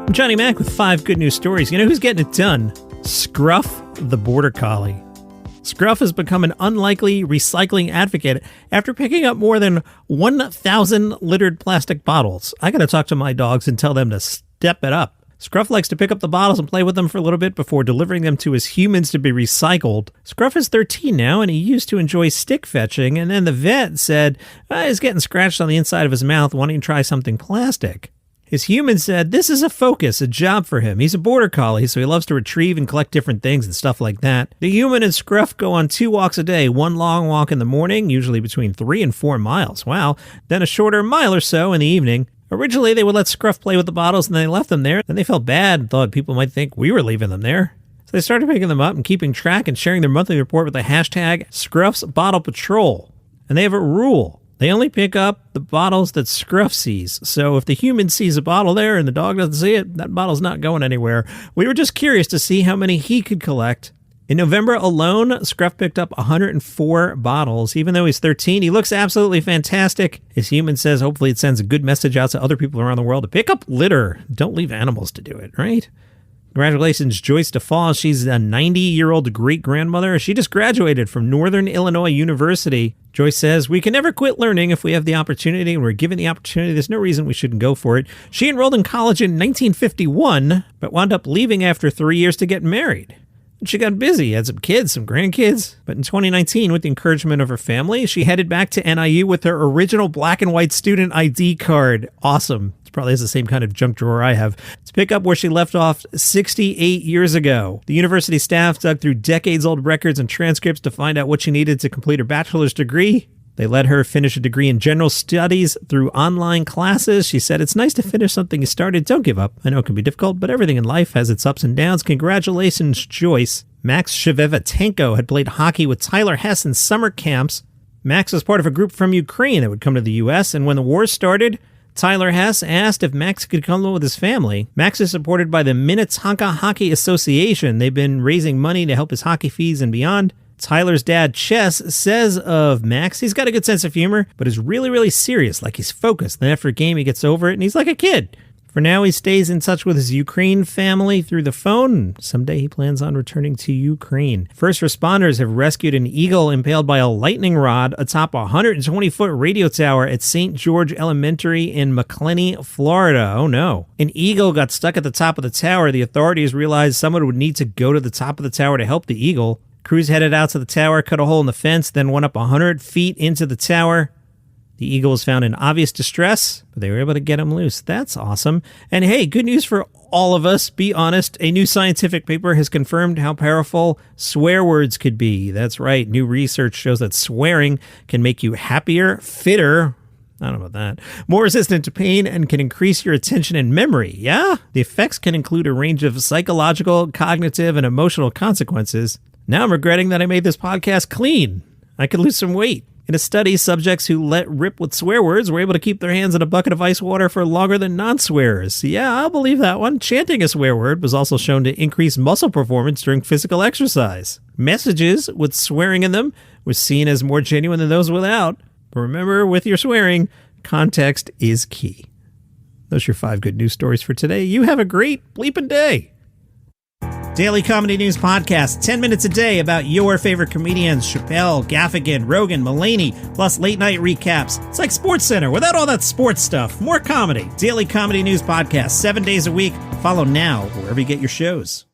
I'm Johnny Mac with 5 good news stories. You know who's getting it done? Scruff, the border collie. Scruff has become an unlikely recycling advocate after picking up more than 1,000 littered plastic bottles. I gotta talk to my dogs and tell them to step it up. Scruff likes to pick up the bottles and play with them for a little bit before delivering them to his humans to be recycled. Scruff is 13 now, and he used to enjoy stick fetching, and then the vet said he's getting scratched on the inside of his mouth wanting to try something plastic. His human said this is a focus, a job for him. He's a border collie, so he loves to retrieve and collect different things and stuff like that. The human and Scruff go on 2 walks a day, one long walk in the morning, usually between 3 and 4 miles. Wow. Then a shorter mile or so in the evening. Originally, they would let Scruff play with the bottles and they left them there. Then they felt bad and thought people might think we were leaving them there. So they started picking them up and keeping track and sharing their monthly report with the hashtag Scruff's Bottle Patrol. And they have a rule. They only pick up the bottles that Scruff sees. So if the human sees a bottle there and the dog doesn't see it, that bottle's not going anywhere. We were just curious to see how many he could collect. In November alone, Scruff picked up 104 bottles. Even though he's 13, he looks absolutely fantastic. His human says hopefully it sends a good message out to other people around the world to pick up litter. Don't leave animals to do it, right? Congratulations, Joyce DeFall. She's a 90-year-old great-grandmother. She just graduated from Northern Illinois University. Joyce says, we can never quit learning if we have the opportunity, and we're given the opportunity. There's no reason we shouldn't go for it. She enrolled in college in 1951, but wound up leaving after 3 years to get married. She got busy, had some kids, some grandkids. But in 2019, with the encouragement of her family, she headed back to NIU with her original black and white student ID card. Awesome. It probably has the same kind of junk drawer I have. To pick up where she left off 68 years ago. The university staff dug through decades-old records and transcripts to find out what she needed to complete her bachelor's degree. They let her finish a degree in general studies through online classes. She said, it's nice to finish something you started. Don't give up. I know it can be difficult, but everything in life has its ups and downs. Congratulations, Joyce. Max Shevchenko had played hockey with Tyler Hess in summer camps. Max was part of a group from Ukraine that would come to the U.S., and when the war started, Tyler Hess asked if Max could come with his family. Max is supported by the Minnetonka Hockey Association. They've been raising money to help his hockey fees and beyond. Tyler's dad, Chess, says of Max, he's got a good sense of humor, but is really, really serious, like he's focused. Then after a game, he gets over it, and he's like a kid. For now, he stays in touch with his Ukraine family through the phone. Someday he plans on returning to Ukraine. First responders have rescued an eagle impaled by a lightning rod atop a 120-foot radio tower at St. George Elementary in McClenny, Florida. Oh no. An eagle got stuck at the top of the tower. The authorities realized someone would need to go to the top of the tower to help the eagle. Crews headed out to the tower, cut a hole in the fence, then went up 100 feet into the tower. The eagle was found in obvious distress, but they were able to get him loose. That's awesome. And hey, good news for all of us. Be honest. A new scientific paper has confirmed how powerful swear words could be. That's right. New research shows that swearing can make you happier, fitter, I don't know about that, more resistant to pain, and can increase your attention and memory. Yeah? The effects can include a range of psychological, cognitive, and emotional consequences. Now I'm regretting that I made this podcast clean. I could lose some weight. In a study, subjects who let rip with swear words were able to keep their hands in a bucket of ice water for longer than non-swearers. Yeah, I'll believe that one. Chanting a swear word was also shown to increase muscle performance during physical exercise. Messages with swearing in them were seen as more genuine than those without. But remember, with your swearing, context is key. Those are your 5 good news stories for today. You have a great bleeping day. Daily Comedy News Podcast, 10 minutes a day about your favorite comedians, Chappelle, Gaffigan, Rogan, Mulaney, plus late night recaps. It's like SportsCenter without all that sports stuff. More comedy. Daily Comedy News Podcast, 7 days a week. Follow now wherever you get your shows.